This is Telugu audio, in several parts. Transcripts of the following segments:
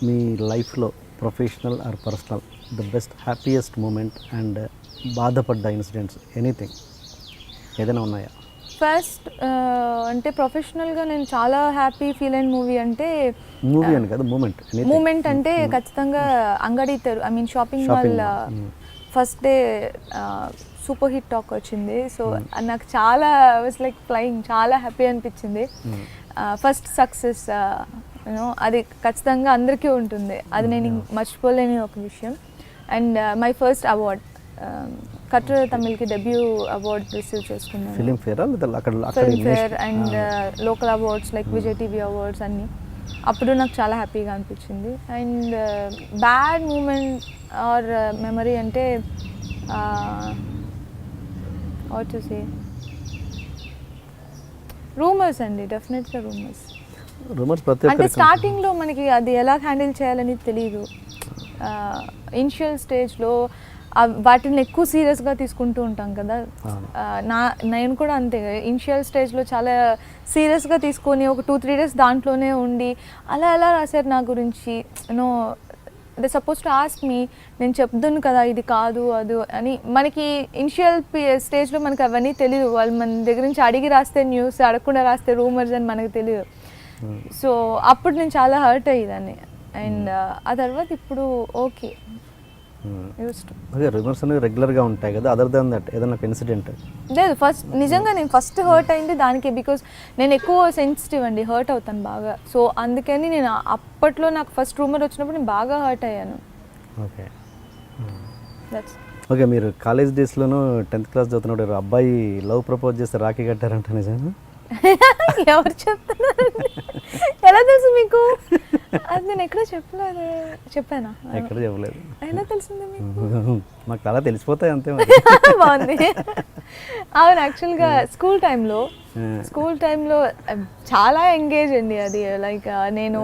మీ లైఫ్లో professional or personal the best happiest moment and బాధపడ్డ ఇన్సిడెంట్స్ ఎనీథింగ్ ఏదైనా ఉన్నాయా? ఫస్ట్ అంటే ప్రొఫెషనల్గా నేను చాలా హ్యాపీ ఫీల్ అయిన మూవీ అంటే మూవీ అని కాదు మూమెంట్ అంటే ఖచ్చితంగా Angadi shopping mall first day super hit talk వచ్చింది. సో నాకు చాలా వాజ్ లైక్ ఫ్లయింగ్, చాలా హ్యాపీ అనిపించింది. ఫస్ట్ సక్సెస్ అది ఖచ్చితంగా అందరికీ ఉంటుంది, అది నేను మర్చిపోలేని ఒక విషయం. అండ్ మై ఫస్ట్ అవార్డ్ కట్ర తమిళ్కి డెబ్యూ అవార్డ్ రిసీవ్ చేసుకున్నాను. Filmfare and local awards like Vijay TV awards అన్నీ. అప్పుడు నాకు చాలా హ్యాపీగా అనిపించింది. And bad moment or memory అంటే వాట్ టు సే, రూమర్స్ అండి, డెఫినెట్గా రూమర్స్. అంటే స్టార్టింగ్లో మనకి అది ఎలా హ్యాండిల్ చేయాలని తెలియదు. ఇనిషియల్ స్టేజ్లో వాటిని ఎక్కువ సీరియస్గా తీసుకుంటూ ఉంటాం కదా. నేను కూడా అంతే, ఇనిషియల్ స్టేజ్లో చాలా సీరియస్గా తీసుకొని ఒక 2-3 డేస్ దాంట్లోనే ఉండి అలా ఎలా రాశారు నా గురించి, they suppose to ask me, నేను చెప్తాను కదా ఇది కాదు అది అని. మనకి ఇనిషియల్ స్టేజ్లో మనకి అవన్నీ తెలియదు. వాళ్ళు మన దగ్గర నుంచి అడిగి రాస్తే న్యూస్, అడగకుండా రాస్తే రూమర్స్ అని మనకు తెలియదు. సో అప్పుడు నేను చాలా హర్ట్ అయ్యేదాన్ని. అండ్ ఆ తర్వాత ఇప్పుడు ఓకే. రూమర్స్ అనేవి రెగ్యులర్గా ఉంటాయి కదా, అదర్ దాన్ దట్ ఏదైనా ఇన్సిడెంట్ లేదు. నిజంగా నేను ఫస్ట్ హర్ట్ అయింది దానికే, బికాస్ నేను ఎక్కువ సెన్సిటివ్ అండి, హర్ట్ అవుతాను బాగా. సో అందుకని నేను అప్పట్లో నాకు ఫస్ట్ రూమర్ వచ్చినప్పుడు నేను బాగా హర్ట్ అయ్యాను. ఓకే, మీరు కాలేజ్ డేస్లోనూ 10th క్లాస్ చదువుతున్నప్పుడు అబ్బాయి లవ్ ప్రపోజ్ చేస్తే రాఖీ కట్టారంట, నిజంగా? ఎవరు చెప్తున్నారు? ఎలా తెలుసు మీకు? అది నేను ఎక్కడ చెప్పలేదు. చెప్పానా? ఎక్కడ చెప్పలేదు. ఎలా తెలిసింది మీకు? మాకు అలా తెలిసిపోతాయి అంతే. బాగుంది. అవును, యాక్చువల్గా స్కూల్ టైంలో చాలా ఎంగేజ్ అండి అది. లైక్ నేను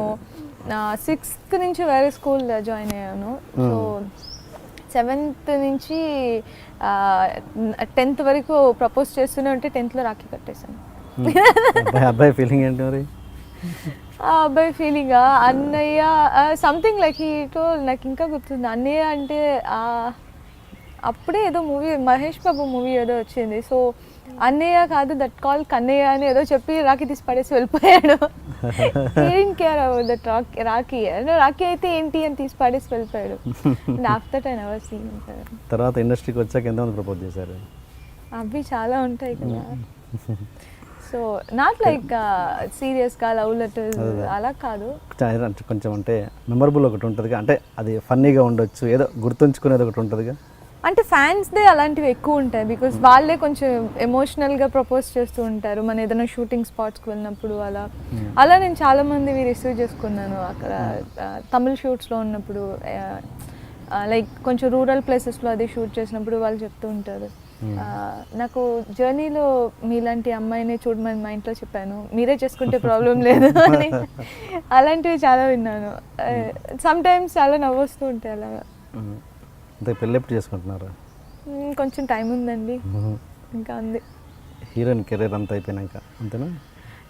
6th నుంచి వేరే స్కూల్ జాయిన్ అయ్యాను. సో 7th నుంచి 10th వరకు ప్రపోజ్ చేస్తూనే ఉంటే 10thలో రాఖీ కట్టేశాను. అబ్బాయి ఫీలింగ్ ఏంటి మరి? ఆ అబ్బాయి ఫీలింగా, అన్నయ్య సంథింగ్ లైక్ హీ టోల్డ్, నాకు ఇంకా గుర్తుంది. అన్నయ్య అంటే అప్పుడే ఏదో మూవీ, మహేష్ బాబు మూవీ ఏదో వచ్చింది. సో అన్నయ్య కాదు, దట్ కాల్ కన్నయ్య అని ఏదో చెప్పి రాఖీ తీసి పడేసి వెళ్ళిపోయాడు. కేర్ అబౌట్ దట్ రాఖీ అయితే ఏంటి అని తీసి పడేసి వెళ్ళిపోయాడు. After that I never seen. తర్వాత ఇండస్ట్రీకి వచ్చాక ఎంతమంది ప్రపోజ్ చేశారు? అవి చాలా ఉంటాయి కదా. సో నాట్ లైక్ సీరియస్గా లవ్ లెటర్స్ అలా కాదు, కొంచెం అంటే మెమరబుల్ ఒకటి ఉంటుందిగా, అంటే అది ఫన్నీగా ఉండొచ్చు, ఏదో గుర్తుంచుకునేది ఒకటి ఉంటుందిగా. అంటే ఫ్యాన్స్దే అలాంటివి ఎక్కువ ఉంటాయి, బికాస్ వాళ్ళే కొంచెం ఎమోషనల్గా ప్రపోజ్ చేస్తూ ఉంటారు మన ఏదైనా షూటింగ్ స్పాట్స్కి వెళ్ళినప్పుడు. అలా నేను చాలా మందివి రిసీవ్ చేసుకున్నాను అక్కడ తమిళ్ షూట్స్లో ఉన్నప్పుడు. లైక్ కొంచెం రూరల్ ప్లేసెస్లో అది షూట్ చేసినప్పుడు వాళ్ళు చెప్తూ ఉంటారు, నాకు జర్నీలో మీలాంటి అమ్మాయిని చూడమని మా ఇంట్లో చెప్పాను, మీరే చేసుకుంటే ప్రాబ్లం లేదు అని. అలాంటివి చాలా విన్నాను. సమ్ టైమ్స్ చాలా నవ్వొస్తూ ఉంటాయి అలాగా. పెళ్ళి ఎప్పుడు చేసుకుంటున్నారు? కొంచెం టైం ఉందండి, ఇంకా ఉంది. హీరోయిన్ కెరీర్ అంతా అయిపోయినాక అంతేనా?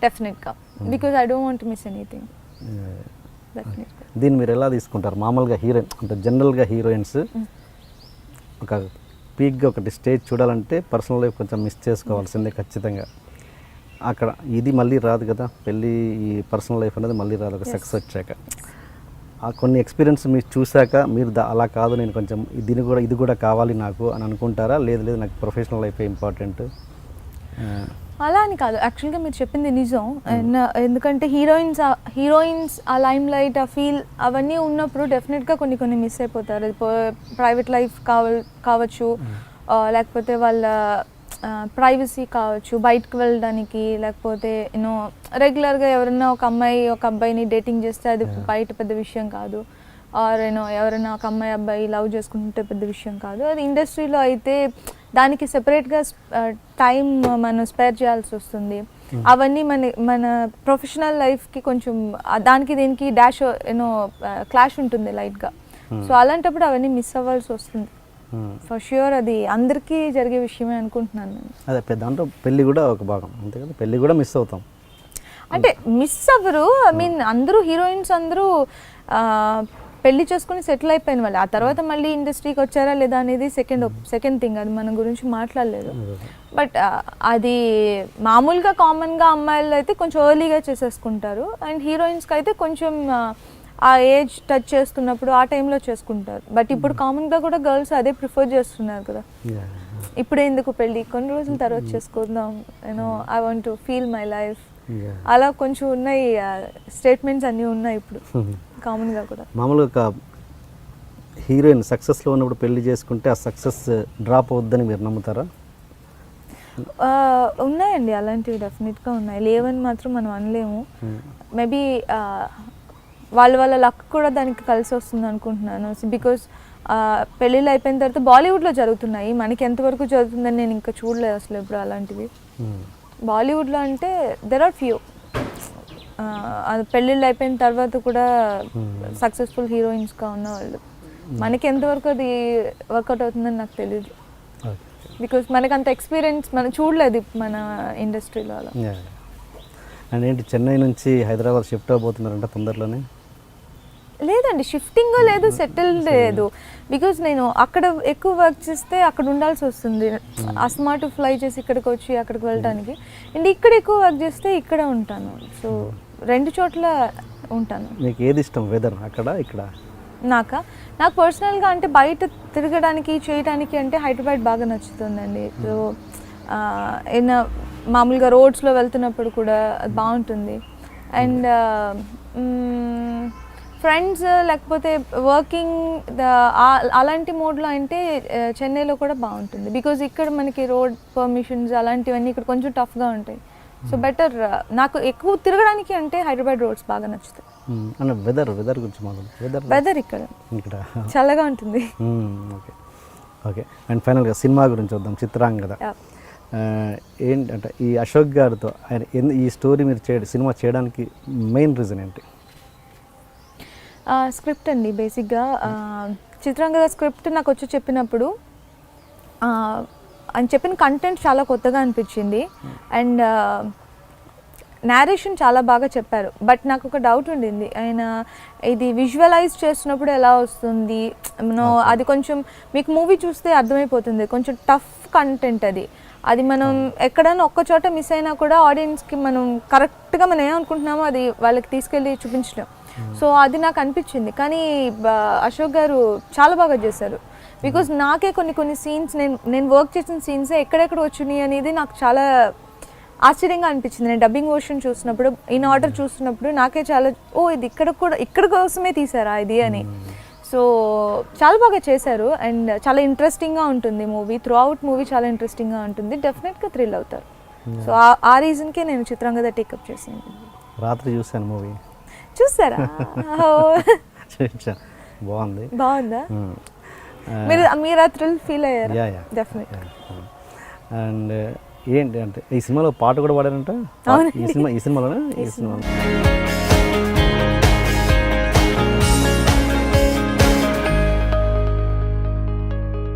డెఫినెట్గా, because I don't want to miss anything. దీన్ని మీరు ఎలా తీసుకుంటారు? మామూలుగా హీరోయిన్ అంటే జనరల్గా హీరోయిన్స్ ఒక పీక్గా ఒకటి స్టేజ్ చూడాలంటే పర్సనల్ లైఫ్ కొంచెం మిస్ చేసుకోవాల్సిందే ఖచ్చితంగా. అక్కడ ఇది మళ్ళీ రాదు కదా, పెళ్ళి ఈ పర్సనల్ లైఫ్ అనేది మళ్ళీ రాదు ఒక సక్సెస్ వచ్చాక. ఆ కొన్ని ఎక్స్పీరియన్స్ మీరు చూశాక మీరు అలా కాదు, నేను కొంచెం ఇది కూడా కావాలి నాకు అని అనుకుంటారా? లేదు నాకు ప్రొఫెషనల్ లైఫే ఇంపార్టెంట్ అలా అని కాదు. యాక్చువల్గా మీరు చెప్పింది నిజం. ఎందుకంటే హీరోయిన్స్ ఆ లైమ్ లైట్, ఆ ఫీల్ అవన్నీ ఉన్నప్పుడు డెఫినెట్గా కొన్ని మిస్ అయిపోతారు. ప్రైవేట్ లైఫ్ కావచ్చు, లేకపోతే వాళ్ళ ప్రైవసీ కావచ్చు, బయటకు వెళ్ళడానికి, లేకపోతే రెగ్యులర్గా ఎవరైనా ఒక అబ్బాయిని డేటింగ్ చేస్తే అది బయట పెద్ద విషయం కాదు. ఆర్ ఎవరైనా ఒక అబ్బాయి లవ్ చేసుకుంటే పెద్ద విషయం కాదు. అది ఇండస్ట్రీలో అయితే దానికి సెపరేట్గా టైం మనం స్పేర్ చేయాల్సి వస్తుంది. అవన్నీ మన ప్రొఫెషనల్ లైఫ్కి కొంచెం దానికి దీనికి క్లాష్ ఉంటుంది లైట్గా. సో అలాంటప్పుడు అవన్నీ మిస్ అవ్వాల్సి వస్తుంది ఫర్ ష్యూర్. అది అందరికీ జరిగే విషయమే అనుకుంటున్నాను నేను. అదే దాంట్లో పెళ్ళి కూడా ఒక భాగం అంతే కదా, పెళ్ళి కూడా మిస్ అవుతాం. అంటే మిస్ అవ్వరు. ఐ మీన్ అందరూ హీరోయిన్స్ అందరూ పెళ్లి చేసుకుని సెటిల్ అయిపోయిన వాళ్ళు. ఆ తర్వాత మళ్ళీ ఇండస్ట్రీకి వచ్చారా లేదా అనేది సెకండ్ థింగ్, అది మన గురించి మాట్లాడలేదు. బట్ అది మామూలుగా కామన్గా అమ్మాయిలు అయితే కొంచెం ఎర్లీగా చేసేసుకుంటారు, అండ్ హీరోయిన్స్కి అయితే కొంచెం ఆ ఏజ్ టచ్ చేస్తున్నప్పుడు ఆ టైంలో చేసుకుంటారు. బట్ ఇప్పుడు కామన్గా కూడా గర్ల్స్ అదే ప్రిఫర్ చేస్తున్నారు కదా, ఇప్పుడే ఎందుకు పెళ్ళి, కొన్ని రోజుల తర్వాత చేసుకుందాం, you know I want to feel my life, అలా కొంచెం ఉన్నాయి స్టేట్మెంట్స్ అన్నీ ఉన్నాయి ఇప్పుడు కామన్గా కూడా. మామూలుగా ఒక హీరోయిన్ సక్సెస్లో ఉన్నప్పుడు పెళ్లి చేసుకుంటే ఆ సక్సెస్ డ్రాప్ అవుద్దని మీరు నమ్ముతారా? ఉన్నాయండి అలాంటివి, డెఫినెట్గా ఉన్నాయి, లేవని మాత్రం మనం అనలేము. మేబీ వాళ్ళ లక్ కూడా దానికి కలిసి వస్తుంది అనుకుంటున్నాను. బికాస్ పెళ్ళిళ్ళు అయిపోయిన తర్వాత బాలీవుడ్లో జరుగుతున్నాయి, మనకి ఎంతవరకు జరుగుతుందని నేను ఇంకా చూడలేదు అసలు ఇప్పుడు అలాంటివి. బాలీవుడ్లో అంటే దెర్ ఆర్ ఫ్యూ, పెళ్ళిళ్ళు అయిపోయిన తర్వాత కూడా సక్సెస్ఫుల్ హీరోయిన్స్గా ఉన్నవాళ్ళు. మనకి ఎంతవరకు అది వర్కౌట్ అవుతుందని నాకు తెలియదు, బికాస్ మనకు అంత ఎక్స్పీరియన్స్ మనం చూడలేదు మన ఇండస్ట్రీలో అలా. అండ్ ఏంటి, చెన్నై నుంచి హైదరాబాద్ షిఫ్ట్ అవబోతున్నారంట తొందరలోనే? లేదండి, షిఫ్టింగ్ లేదు, సెటిల్డ్ లేదు. బికాజ్ నేను అక్కడ ఎక్కువ వర్క్ చేస్తే అక్కడ ఉండాల్సి వస్తుంది, అస్మాట్ ఫ్లై చేసి ఇక్కడికి వచ్చి అక్కడికి వెళ్ళడానికి. అండ్ ఇక్కడ ఎక్కువ వర్క్ చేస్తే ఇక్కడ ఉంటాను, సో రెండు చోట్ల ఉంటాను. మీకు ఏది ఇష్టం, వెదర్ అక్కడ ఇక్కడ? నాకు పర్సనల్గా అంటే బయట తిరగడానికి చేయడానికి అంటే హైదరాబాద్ బాగా నచ్చుతుందండి. సో మామూలుగా రోడ్స్లో వెళ్తున్నప్పుడు కూడా అది బాగుంటుంది. అండ్ ఫ్రెండ్స్ లేకపోతే వర్కింగ్ అలాంటి మోడ్లో అంటే చెన్నైలో కూడా బాగుంటుంది, బికాజ్ ఇక్కడ మనకి రోడ్ పర్మిషన్స్ అలాంటివన్నీ ఇక్కడ కొంచెం టఫ్గా ఉంటాయి. సో బెటర్, నాకు ఎక్కువ తిరగడానికి అంటే హైదరాబాద్ రోడ్స్ బాగా నచ్చుతాయి. అంటే వెదర్ గురించి వెదర్ ఇక్కడ చల్లగా ఉంటుంది. Okay okay. అండ్ ఫైనల్గా సినిమా గురించి వద్దాం, చిత్రాంగద. ఏంటి అంటే ఈ అశోక్ గారితో ఆయన ఈ స్టోరీ మీరు సినిమా చేయడానికి మెయిన్ రీజన్ ఏంటి? స్క్రిప్ట్ అండి, బేసిక్గా చిత్రాంగద స్క్రిప్ట్ నాకు వచ్చి చెప్పినప్పుడు ఆయన చెప్పిన కంటెంట్ చాలా కొత్తగా అనిపించింది, అండ్ నేరేషన్ చాలా బాగా చెప్పారు. బట్ నాకు ఒక డౌట్ ఉండింది, ఆయన ఇది విజువలైజ్ చేస్తున్నప్పుడు ఎలా వస్తుంది, అది కొంచెం మీకు మూవీ చూస్తే అర్థమైపోతుంది, కొంచెం టఫ్ కంటెంట్ అది మనం ఎక్కడైనా ఒక్క చోట మిస్ అయినా కూడా ఆడియన్స్కి మనం కరెక్ట్గా మనం ఏమనుకుంటున్నామో అది వాళ్ళకి తీసుకెళ్ళి చూపించలేం. సో అది నాకు అనిపించింది, కానీ అశోక్ గారు చాలా బాగా చేశారు. బికాజ్ నాకే కొన్ని సీన్స్ నేను వర్క్ చేసిన సీన్సే ఎక్కడెక్కడ వచ్చినాయి అనేది నాకు చాలా ఆశ్చర్యంగా అనిపించింది. నేను డబ్బింగ్ వర్షన్ చూసినప్పుడు, ఇన్ ఆర్డర్ చూస్తున్నప్పుడు నాకే చాలా ఇది ఇక్కడ కోసమే తీసారా ఇది అని. సో చాలా బాగా చేశారు, అండ్ చాలా ఇంట్రెస్టింగ్గా ఉంటుంది మూవీ. త్రూ అవుట్ మూవీ చాలా ఇంట్రెస్టింగ్గా ఉంటుంది, డెఫినెట్గా థ్రిల్ అవుతారు. సో ఆ రీజన్కే నేను చిత్రాంగద టేకప్ చేశాను. రాత్రి చూశాను మూవీ. చూసారా? బాగుందా? మీరు ఆ థ్రిల్ ఫీల్ అయ్యారా? డెఫినెట్గా. అండ్ ఏంటి అంటే ఈ సినిమాలో పాట కూడా పాడారంట, ఈ సినిమాలోనే? ఈ సినిమాలో